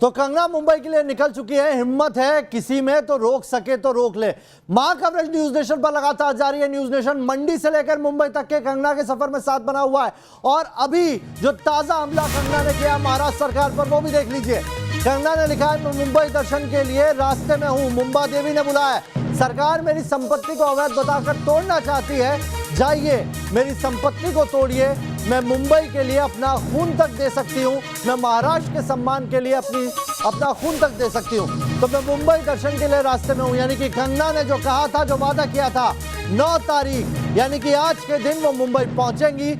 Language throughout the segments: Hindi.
तो कंगना मुंबई के लिए निकल चुकी है। हिम्मत है किसी में तो रोक सके तो रोक ले। मां कवरेज न्यूज नेशन पर लगातार जारी है। न्यूज नेशन मंडी से लेकर मुंबई तक के कंगना के सफर में साथ बना हुआ है और अभी जो ताजा हमला कंगना ने किया महाराष्ट्र सरकार पर वो भी देख लीजिए। कंगना ने लिखा है, मैं मुंबई दर्शन के लिए रास्ते में हूं, मुंबा देवी ने बुलाया है। सरकार मेरी संपत्ति को अवैध बताकर तोड़ना चाहती है, जाइए मेरी संपत्ति को तोड़िए। मैं मुंबई के लिए अपना खून तक दे सकती हूँ, मैं महाराष्ट्र के सम्मान के लिए अपना खून तक दे सकती हूँ। तो मैं मुंबई दर्शन के लिए रास्ते में हूँ। यानी कि कंगना ने जो कहा था, जो वादा किया था 9 तारीख यानी कि आज के दिन वो मुंबई पहुंचेंगी।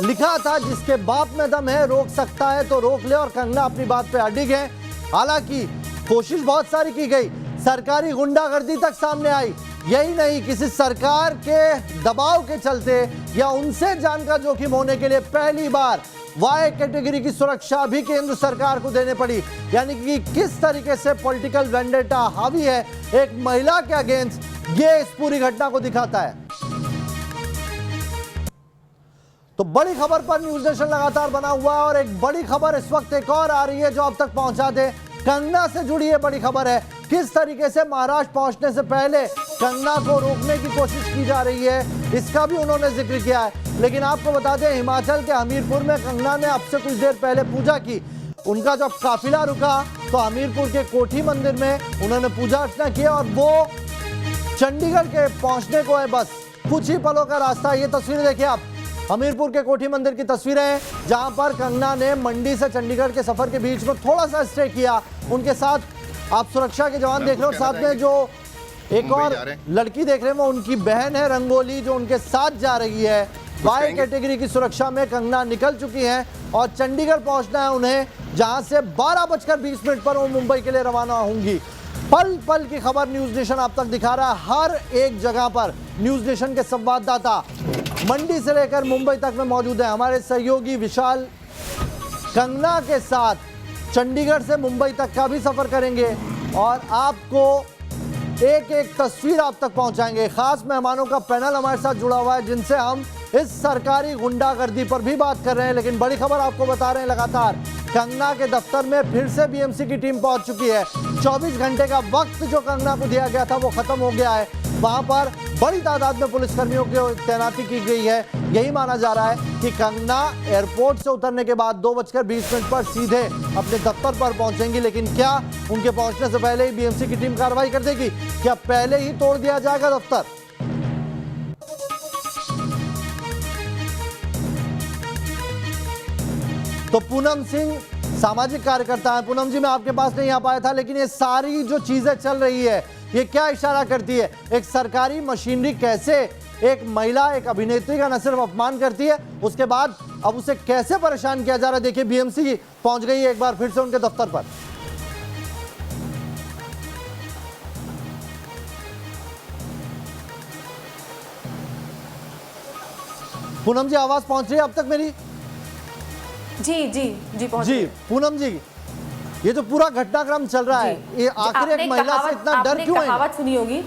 लिखा था जिसके बाप में दम है रोक सकता है तो रोक ले, और कंगना अपनी बात पे अडिग है। हालांकि कोशिश बहुत सारी की गई, सरकारी गुंडागर्दी तक सामने आई। यही नहीं, किसी सरकार के दबाव के चलते या उनसे जान का जोखिम होने के लिए पहली बार वाई कैटेगरी की सुरक्षा भी केंद्र सरकार को देने पड़ी। यानी कि किस तरीके से पॉलिटिकल वेंडेटा हावी है एक महिला के अगेंस्ट, ये इस पूरी घटना को दिखाता है। तो बड़ी खबर पर न्यूज नेशन लगातार बना हुआ है और एक बड़ी खबर इस वक्त एक और आ रही है जो अब तक पहुंचा दे। कंगना से जुड़ी ये बड़ी खबर है, किस तरीके से महाराष्ट्र पहुंचने से पहले कंगना को रोकने की कोशिश की जा रही है, इसका भी उन्होंने जिक्र किया है। लेकिन आपको बता दें, हिमाचल के हमीरपुर में कंगना ने अब से कुछ देर पहले पूजा की। उनका जब काफिला रुका तो हमीरपुर के कोठी मंदिर में उन्होंने पूजा अर्चना किया और वो चंडीगढ़ के पहुंचने को है बस कुछ ही पलों का रास्ता। ये तस्वीर देखिए आप, हमीरपुर के कोठी मंदिर की तस्वीरें हैं जहां पर कंगना ने मंडी से चंडीगढ़ के सफर के बीच में थोड़ा सा स्टे किया। उनके साथ आप सुरक्षा के जवान देख रहे हो, साथ में जो एक और लड़की देख रहे हैं वो उनकी बहन है रंगोली, जो उनके साथ जा रही है। वाई कैटेगरी की सुरक्षा में कंगना निकल चुकी हैं और चंडीगढ़ पहुंचना है उन्हें, जहां से 12:20 पर वो मुंबई के लिए रवाना होंगी। पल पल की खबर न्यूज नेशन आप तक दिखा रहा है, हर एक जगह पर न्यूज नेशन के संवाददाता मंडी से लेकर मुंबई तक में मौजूद है। हमारे सहयोगी विशाल कंगना के साथ चंडीगढ़ से मुंबई तक का भी सफर करेंगे और आपको एक एक तस्वीर आप तक पहुंचाएंगे। खास मेहमानों का पैनल हमारे साथ जुड़ा हुआ है जिनसे हम इस सरकारी गुंडागर्दी पर भी बात कर रहे हैं। लेकिन बड़ी खबर आपको बता रहे हैं, लगातार कंगना के दफ्तर में फिर से बीएमसी की टीम पहुंच चुकी है। 24 घंटे का वक्त जो कंगना को दिया गया था वो खत्म हो गया है। वहां पर बड़ी तादाद में पुलिसकर्मियों की तैनाती की गई है। यही माना जा रहा है कि कंगना एयरपोर्ट से उतरने के बाद 2:20 पर सीधे अपने दफ्तर पर पहुंचेंगी। लेकिन क्या उनके पहुंचने से पहले ही बीएमसी की टीम कार्रवाई कर देगी? क्या पहले ही तोड़ दिया जाएगा दफ्तर? तो पूनम सिंह सामाजिक कार्यकर्ता है। पूनम जी, मैं आपके पास नहीं आ पाया था, लेकिन ये सारी जो चीजें चल रही है ये क्या इशारा करती है? एक सरकारी मशीनरी कैसे एक महिला, एक अभिनेत्री का न सिर्फ अपमान करती है, उसके बाद अब उसे कैसे परेशान किया जा रहा है। देखिए बीएमसी पहुंच गई है एक बार फिर से उनके दफ्तर पर। पूनम जी, आवाज पहुंच रही है अब तक मेरी? जी जी जी पहुंच जी पूनम जी, ये जो पूरा घटनाक्रम चल रहा है, ये आखिर एक महिला से इतना डर क्यों है? कहावत सुनी होगी,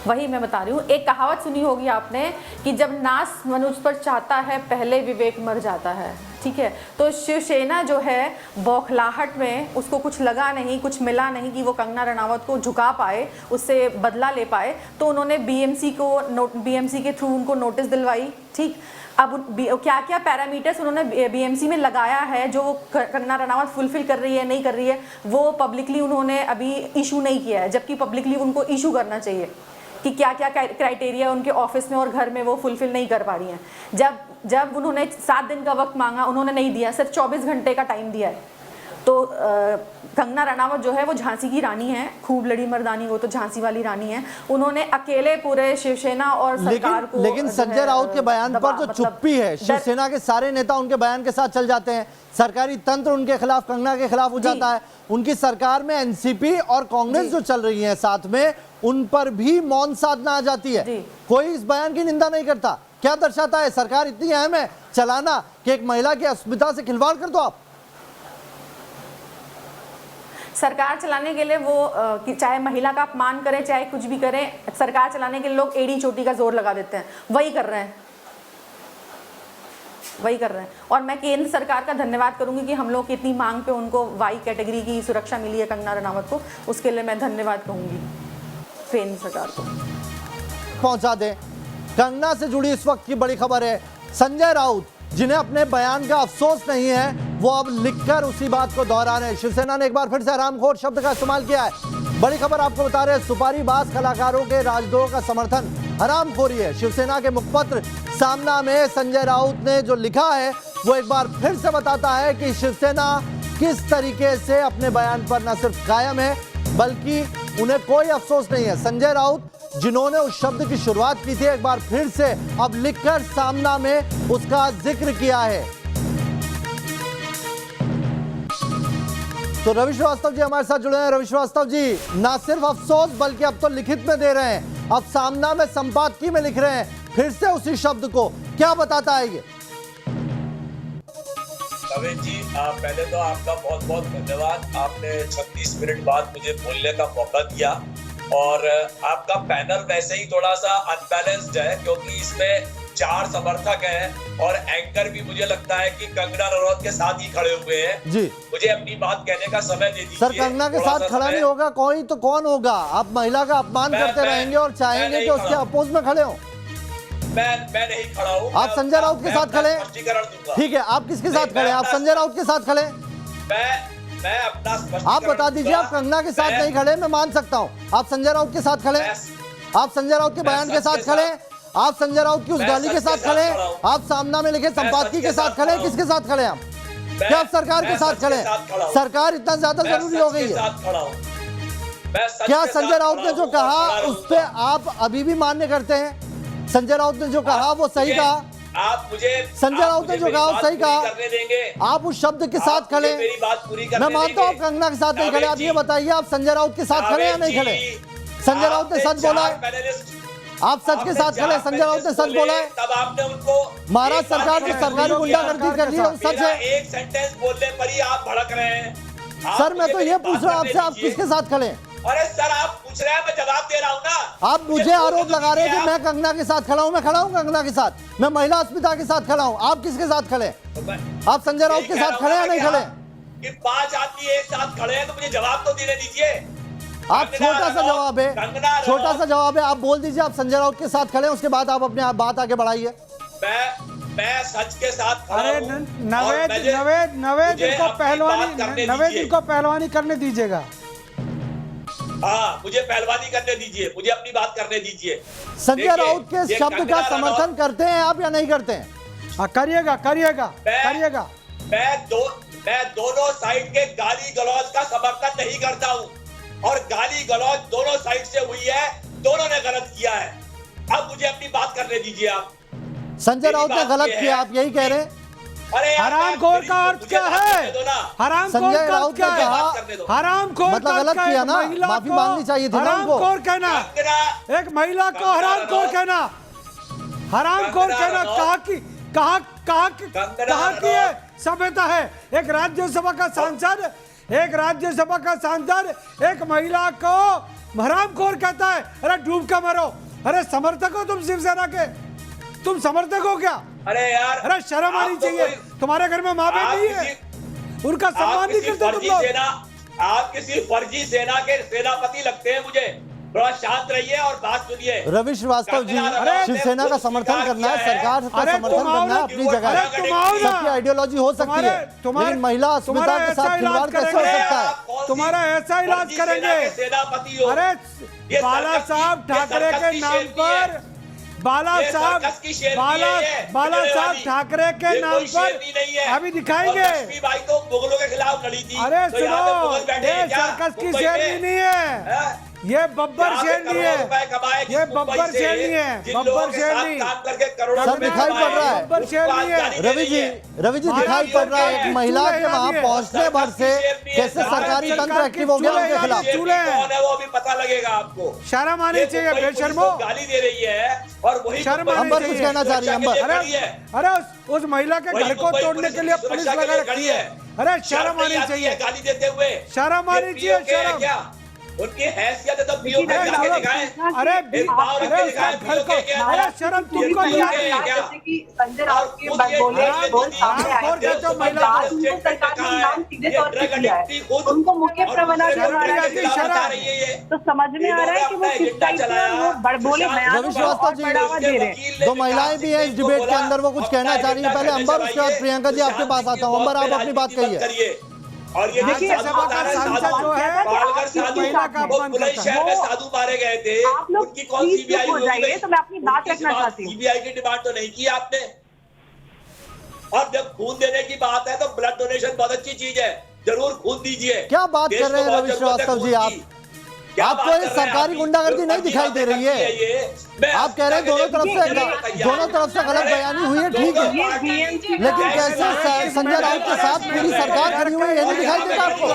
वही मैं बता रही हूँ। एक कहावत सुनी होगी आपने कि जब नास मनुष्य पर चाहता है पहले विवेक मर जाता है। ठीक है, तो शिवसेना जो है बौखलाहट में उसको कुछ लगा नहीं, कुछ मिला नहीं कि वो कंगना रनावत को झुका पाए, उससे बदला ले पाए, तो उन्होंने बीएमसी के थ्रू उनको नोटिस दिलवाई। ठीक, अब क्या क्या पैरामीटर्स उन्होंने बीएमसी में लगाया है जो कंगना रनावत फुलफिल कर रही है नहीं कर रही है, वो पब्लिकली उन्होंने अभी इशू नहीं किया है, जबकि पब्लिकली उनको इशू करना चाहिए कि क्या क्या क्राइटेरिया उनके ऑफिस में और घर में वो फुलफिल नहीं कर पा रही हैं। जब उन्होंने 7 दिन का वक्त मांगा, उन्होंने नहीं दिया, सिर्फ 24 घंटे का टाइम दिया है। तो कंगना रनावत जो है वो झांसी की रानी है, खूब लड़ी मर्दानी, वो तो झांसी वाली रानी है। उन्होंने अकेले पूरे शिवसेना और सरकार को, लेकिन संजय राउत के बयान पर जो चुप्पी है, शिवसेना के सारे नेता उनके बयान के साथ चल जाते हैं, सरकारी तंत्र उनके खिलाफ, कंगना के खिलाफ हो जाता है। उनकी सरकार में एनसीपी और कांग्रेस जो चल रही है साथ में, उन पर भी मौन साधना आ जाती है। कोई इस बयान की निंदा नहीं करता। क्या दर्शाता है? सरकार इतनी अहम है चलाना कि एक महिला की अस्मिता से खिलवाड़ कर दो आप। सरकार चलाने के लिए वो चाहे महिला का अपमान करें चाहे कुछ भी करें, सरकार चलाने के लिए लोग एड़ी चोटी का जोर लगा देते हैं, वही कर रहे हैं। वही कर रहे हैं। और मैं केंद्र सरकार का धन्यवाद करूंगी कि हम लोग की इतनी मांग पे उनको वाई कैटेगरी की सुरक्षा मिली है कंगना रनावत को, उसके लिए मैं धन्यवाद कहूंगी केंद्र सरकार को। पहुंचा दें। कंगना से जुड़ी इस वक्त की बड़ी खबर है, संजय राउत जिन्हें अपने बयान का अफसोस नहीं है, वो अब लिखकर उसी बात को दोहरा रहे हैं। शिवसेना ने एक बार फिर से हरामखोर शब्द का इस्तेमाल किया है। बड़ी खबर आपको बता रहे हैं, सुपारीबाज कलाकारों के राजद्रोह का समर्थन हरामखोरी है। शिवसेना के मुखपत्र सामना में संजय राउत ने जो लिखा है वो एक बार फिर से बताता है कि शिवसेना किस तरीके से अपने बयान पर न सिर्फ कायम है बल्कि उन्हें कोई अफसोस नहीं है। संजय राउत जिन्होंने उस शब्द की शुरुआत की थी, एक बार फिर से अब लिखकर सामना में उसका जिक्र किया है। तो रवि श्रीवास्तव जी हमारे साथ जुड़े हैं। रवि श्रीवास्तव जी, ना सिर्फ अफसोस बल्कि अब तो लिखित में दे रहे हैं, अब सामना में संपादकीय में लिख रहे हैं फिर से उसी शब्द को, क्या बताता है ये? नवीन जी, पहले तो आपका बहुत बहुत धन्यवाद। आपने 36 मिनट बाद मुझे बोलने का मौका दिया और आपका पैनल वैसे ही थोड़ा सा अनबैलेंस्ड है क्योंकि इसमें 4 समर्थक हैं और एंकर भी मुझे लगता है कि कंगना रनौत के साथ ही खड़े हुए हैं जी। मुझे अपनी बात कहने का समय दे दीजिए। सर, कंगना के साथ खड़ा नहीं होगा कोई तो कौन होगा? आप महिला का अपमान करते रहेंगे और चाहेंगे कि उसके अपोज में खड़े हो। मैं नहीं खड़ा हूँ। आप संजय राउत के साथ खड़े? स्पष्टीकरण दूंगा। ठीक है, आप किसके साथ खड़े? आप संजय राउत के साथ खड़े? मैं अपना आप बता दीजिए, आप कंगना के साथ नहीं खड़े, मैं मान सकता हूँ। आप संजय राउत के साथ खड़े? आप संजय राउत के बयान के साथ खड़े? आप संजय राउत की उस गाली के साथ खड़े? आप सामना में लिखे संपादकीय के साथ खड़े? किसके साथ खड़े आप? क्या आप सरकार के साथ खड़े? सरकार इतना ज्यादा जरूरी हो गई है? क्या संजय राउत ने जो कहा उस पर आप अभी भी मान्य करते हैं? संजय राउत ने जो कहा वो सही कहा? आप मुझे संजय राउत ने जो कहा वो सही कहा? करने देंगे? आप उस शब्द के साथ खड़े? मेरी बात पूरी करने मैं मानता हूँ देंगे? कंगना के साथ नहीं खड़े। आप ये बताइए, आप संजय राउत के साथ खड़े या नहीं खड़े? संजय राउत ने सच बोला है? आप सच के साथ खड़े? संजय राउत ने सच बोला है? तब आपने उनको महाराष्ट्र सरकार की सरकारी गुंडागर्दी कर रही है, सच है? एक सेंटेंस बोलने पर ही आप भड़क रहे हैं। सर, मैं तो ये पूछ रहा हूँ आपसे, आप किसके साथ खड़े? अरे सर, आप पूछ रहे हैं, मैं जवाब दे रहा हूँ ना। आप मुझे आरोप लगा रहे हैं कि मैं कंगना के साथ खड़ा हूँ। मैं खड़ा हूँ कंगना के साथ, मैं महिला अस्मिता के साथ खड़ा हूँ। आप किसके साथ खड़े? आप संजय राउत के साथ खड़े या नहीं खड़े? कि 5 आदमी एक साथ खड़े हैं तो मुझे जवाब तो देने दीजिए। आप छोटा सा जवाब है, छोटा सा जवाब है, आप बोल दीजिए आप संजय राउत के साथ खड़े हैं, उसके बाद आप अपने बात आगे बढ़ाइए। मैं सच के साथ खड़ा अरे हूं। नवेद इनको पहलवानी करने दीजिएगा। हाँ, मुझे पहलवानी करने दीजिए, मुझे अपनी बात करने दीजिए। संजय राउत के शब्द का समर्थन करते हैं आप या नहीं करते हैं? करिएगा। मैं दोनों साइड के गाली गलौज का समर्थन नहीं करता हूँ और गाली गलौज दोनों साइड से हुई है, दोनों ने गलत किया है। अब मुझे अपनी बात करने दीजिए। आप संजय राउत ने गलत किया, आप यही कह रहे हैं? अरे हरामखोर का अर्थ क्या है? संजय राउत ने कहा हरामखोर मतलब गलत किया ना, माफी मांगनी चाहिए थी ना उनको। हरामखोर कहना, एक महिला को हरामखोर कहना, कहा कि ये सभ्यता है? एक राज्यसभा का सांसद एक महिला को हरामखोर कहता है? अरे डूब के मरो। अरे समर्थक हो तुम शिवसेना के? तुम समर्थक हो क्या? अरे यार, अरे शर्म आनी चाहिए। तुम्हारे घर में माँ बहन नहीं है? उनका सम्मान नहीं करते तुम लोग। आप किसी फर्जी सेना के सेनापति लगते हैं मुझे। थोड़ा शांत रहिए और बात सुनिए। रवि श्रीवास्तव जी, शिवसेना का समर्थन करना है, सरकार का समर्थन करना है, अपनी जगह है, सबकी आइडियोलॉजी हो सकती है, लेकिन महिला अस्मिता के साथ खिलवाड़ कैसे हो सकता है? तुम्हारा ऐसा इलाज करेंगे। सेनापति हो। अरे बाला साहब ठाकरे के नाम पर, बाला साहब ठाकरे के नाम पर अभी दिखाएंगे। भाई तो मुगलों के खिलाफ लड़ी थी। अरे सुनो, ये सर्कस की शेरनी नहीं है, ये बब्बर शेरनी है, ये बब्बर शेरनी है, बब्बर शेरनी सब दिखाई पड़ रहा है। बब्बर शेरनी है। रवि जी दिखाई पड़ रहा है कि महिला के वहां पहुंचने भर से कैसे सरकारी तंत्र एक्टिव हो गया उनके खिलाफ। कौन है वो भी पता लगेगा आपको। शर्म आनी चाहिए बेशर्मो। गाली दे रही है और वही अंबर कुछ कहना चाह रही है। अंबर, अरे उस महिला के घर को तोड़ने के लिए पुलिस लगा रखी है। अरे शर्म आनी चाहिए, गाली देते हुए। शर्म आनी चाहिए। शर्म उनकी हैसियत है तो पीओ के जाके दिखाएं। अरे एक पाव रख के दिखाएं, पीओ के क्या है? अरे शर्म तुमको नहीं आती क्या? जैसे कि संजय राउत के बोल सामने आए और कहते हो तो महिला आज उनको सरकार ने नाम सीधे तौर पे दिया है, उनको मुख्य प्रवना तो समझ में आ रहा है कि वो किस टाइप से वो बोले रवि श्रीवास्तव जी, बढ़ावा दे रहे हैं। दो महिलाएं भी हैं इस डिबेट के अंदर, वो कुछ कहना चाह रही है। पहले अंबर, उसके बाद प्रियंका जी आपके पास आता हूँ। अंबर, आप अपनी बात कहिए। और ये देखिए, सांसद जो है पालघर साधु, महिला का वो अपमान बुलंदशहर करता है। में साधु मारे गए थे, आप लोग उनकी कौन प्लीज सीबीआई चुप हो जाइए, तो मैं अपनी बात रखना चाहती हूँ। सीबीआई की डिमांड तो नहीं की आपने। और जब खून देने की बात है तो ब्लड डोनेशन बहुत अच्छी चीज है, जरूर खून दीजिए। क्या बात कर रहे हैं रवि श्रीवास्तव जी आप? आपको ये सरकारी गुंडागर्दी नहीं दिखाई दे रही है? आप कह रहे हैं दोनों तरफ से गलत बयानी हुई है, ठीक है, लेकिन कैसे संजय राउत के साथ पूरी सरकार खड़ी हुई है, ये नहीं दिखाई देता आपको?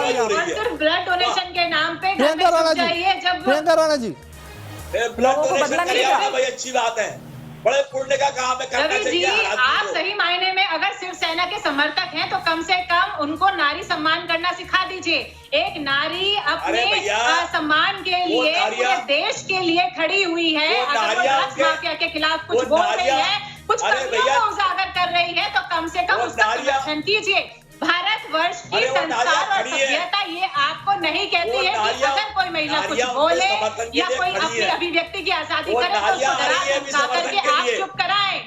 ब्लड डोनेशन के नाम पे प्रियंका राणा जी, ब्लड डोनेशन करिए भाई, अच्छी बात है, बड़े पुण्य का काम है, करना रवि जी, चाहिए। आप सही मायने में अगर शिवसेना के समर्थक हैं तो कम से कम उनको नारी सम्मान करना सिखा दीजिए। एक नारी अपने सम्मान के लिए पूरे देश के लिए खड़ी हुई है, अगर वो ड्रग्स माफिया के खिलाफ कुछ बोल रही है, कुछ कमियों को उजागर कर रही है, तो कम से कम उसका समर्थन कीजिए। भारतवर्ष की संस्कार और सभ्यता ये आपको नहीं कहती है कि अगर कोई महिला कुछ बोले या कोई अपनी अभिव्यक्ति की आजादी करे तो उसको डरा धमका करके आप चुप कराएं।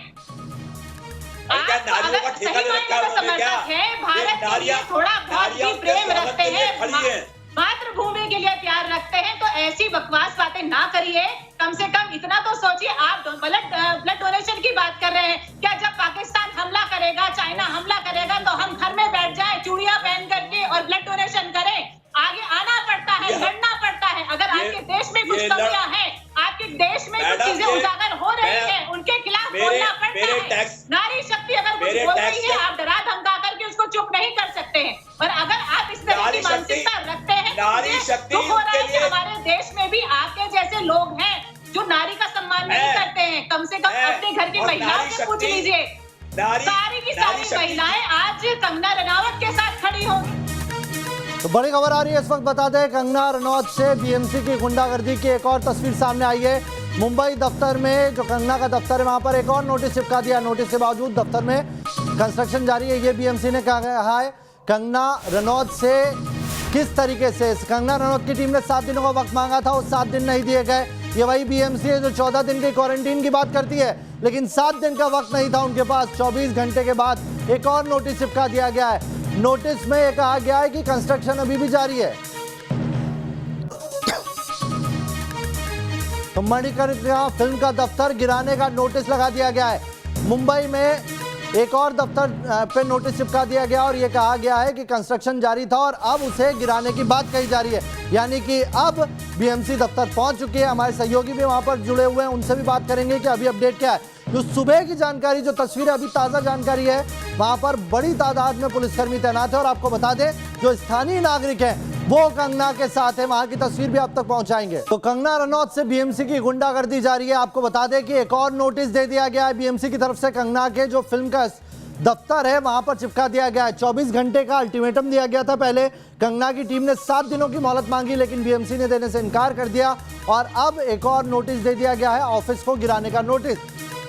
आप अगर सही मायने में समर्थक है, भारत के लिए थोड़ा बहुत भी प्रेम रखते हैं, मातृभूमि के लिए प्यार रखते हैं, तो ऐसी बकवास बातें ना करिए। कम से कम इतना तो सोचिए। आप ब्लड डोनेशन की बात कर रहे हैं, क्या जब पाकिस्तान हमला करेगा, चाइना हमला करेगा, तो हम घर में बैठ जाएं चूड़ियां पहन करके और ब्लड डोनेशन करें? आगे आना पड़ता है, लड़ना पड़ता है। अगर आपके देश में कुछ कमियां हैं, आपके देश में कुछ चीजें उजागर हो रही है, उनके खिलाफ बोलना पड़ता है। नारी शक्ति अगर कुछ बोल रही है, आप डरा धमका करके उसको चुप नहीं कर सकते हैं। और अगर आप इस तरह की मानसिकता रखते हैं तो दुख हो रहा है कि हमारे देश में भी आपके जैसे लोग हैं जो नारी का सम्मान नहीं करते हैं। कम से कम अपने घर की महिलाओं से पूछ लीजिए। सारी की सारी महिलाएं आज कंगना रनावत के साथ खड़ी होंगी। तो बड़ी खबर आ रही है इस वक्त, बता दें कंगना रनौत से बीएमसी की गुंडागर्दी की एक और तस्वीर सामने आई है। मुंबई दफ्तर में जो कंगना का दफ्तर है, वहां पर एक और नोटिस चिपका दिया। नोटिस के बावजूद दफ्तर में कंस्ट्रक्शन जारी है, ये बीएमसी ने कहा है। कंगना रनौत से किस तरीके से, कंगना रनौत की टीम ने 7 दिनों का वक्त मांगा था, वो 7 दिन नहीं दिए गए। ये वही बीएमसी है जो 14 दिन की क्वारंटीन की बात करती है, लेकिन 7 दिन का वक्त नहीं था उनके पास। 24 घंटे के बाद एक और नोटिस चिपका दिया गया है। नोटिस में यह कहा गया है कि कंस्ट्रक्शन अभी भी जारी है। तो मणिकर्णिका फिल्म का दफ्तर गिराने का नोटिस लगा दिया गया है। मुंबई में एक और दफ्तर पे नोटिस चिपका दिया गया और ये कहा गया है कि कंस्ट्रक्शन जारी था और अब उसे गिराने की बात कही जा रही है। यानी कि अब बीएमसी दफ्तर पहुंच चुके हैं। हमारे सहयोगी भी वहां पर जुड़े हुए हैं, उनसे भी बात करेंगे कि अभी अपडेट क्या है। जो सुबह की जानकारी, जो तस्वीर अभी ताज़ा जानकारी है, वहां पर बड़ी तादाद में पुलिसकर्मी तैनात है। और आपको बता दें जो स्थानीय नागरिक हैं वो कंगना के साथ है, वहां की तस्वीर भी आप तक पहुंचाएंगे। तो कंगना रनौत से बीएमसी की गुंडागर्दी जारी है। आपको बता दें कि एक और नोटिस दे दिया गया है बीएमसी की तरफ से। कंगना के जो फिल्म का दफ्तर है वहां पर चिपका दिया गया है। 24 घंटे का अल्टीमेटम दिया गया था पहले। कंगना की टीम ने 7 दिनों की मोहलत मांगी, लेकिन बीएमसी ने देने से इनकार कर दिया और अब एक और नोटिस दे दिया गया है, ऑफिस को गिराने का नोटिस।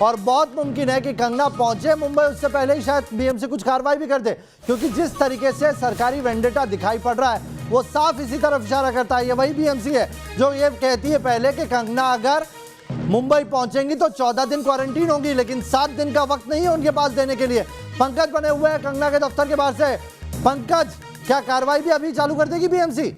और बहुत मुमकिन है कि कंगना पहुंचे मुंबई, उससे पहले ही शायद बीएमसी कुछ कार्रवाई भी कर दे, क्योंकि जिस तरीके से सरकारी वेंडेटा दिखाई पड़ रहा है वो साफ इसी तरफ इशारा करता है। ये वही बीएमसी है जो ये कहती है पहले कि कंगना अगर मुंबई पहुंचेंगी तो 14 दिन क्वारंटीन होगी, लेकिन 7 दिन का वक्त नहीं है उनके पास देने के लिए। पंकज बने हुए हैं कंगना के दफ्तर के बाहर से। पंकज, क्या कार्रवाई भी अभी चालू कर देगी बीएमसी?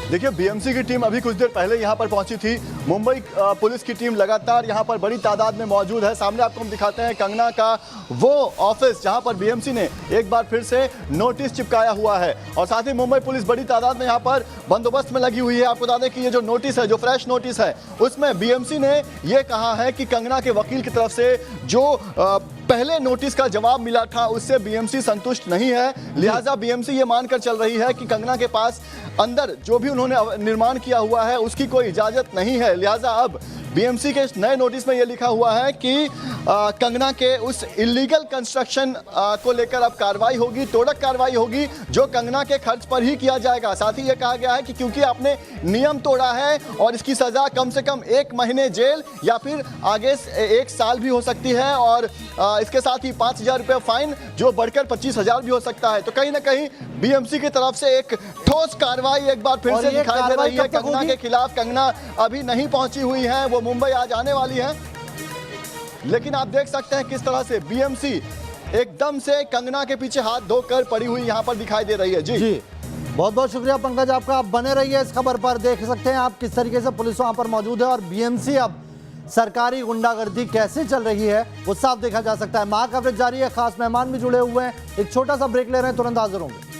देखिए, बीएमसी की टीम अभी कुछ देर पहले यहां पर पहुंची थी। मुंबई पुलिस की टीम लगातार यहां पर बड़ी तादाद में मौजूद है। सामने आपको हम दिखाते हैं कंगना का वो ऑफिस जहां पर बीएमसी ने एक बार फिर से नोटिस चिपकाया हुआ है और साथ ही मुंबई पुलिस बड़ी तादाद में यहां पर बंदोबस्त में लगी हुई है। आपको बता दें कि ये जो नोटिस है, जो फ्रेश नोटिस है, उसमें बीएमसी ने ये कहा है कि कंगना के वकील की तरफ से जो पहले नोटिस का जवाब मिला था उससे बीएमसी संतुष्ट नहीं है। लिहाजा बीएमसी ये मानकर चल रही है कि कंगना के पास अंदर जो भी उन्होंने निर्माण किया हुआ है उसकी कोई इजाजत नहीं है। लिहाजा अब बीएमसी के नए नोटिस में यह लिखा हुआ है कि कंगना के उस इलीगल कंस्ट्रक्शन को लेकर अब कार्रवाई होगी, तोड़क कार्रवाई होगी, जो कंगना के खर्च पर ही किया जाएगा। साथ ही ये कहा गया है कि क्योंकि आपने नियम तोड़ा है और इसकी सजा कम से कम 1 महीने जेल या फिर आगे 1 साल भी हो सकती है, और इसके साथ ही 5,000 रुपये फाइन, जो बढ़कर 25,000 भी हो सकता है। तो कहीं ना कहीं बीएमसी की तरफ से एक ठोस कार्रवाई एक बार फिर से दिखाई दे रही है कंगना के खिलाफ। कंगना अभी नहीं पहुंची हुई है, वो मुंबई आज आने वाली है, लेकिन आप देख सकते हैं किस तरह से बीएमसी एकदम से कंगना के पीछे हाथ धोकर पड़ी हुई यहां पर दिखाई दे रही है। जी बहुत बहुत शुक्रिया पंकज आपका। आप बने रहिए इस खबर पर, देख सकते हैं आप किस तरीके से पुलिस वहां पर मौजूद है और बीएमसी अब सरकारी गुंडागर्दी कैसे चल रही है वो साफ देखा जा सकता है। मां कवरेज जारी है, खास मेहमान भी जुड़े हुए हैं। एक छोटा सा ब्रेक ले रहे हैं, तुरंत हाजिर होंगे।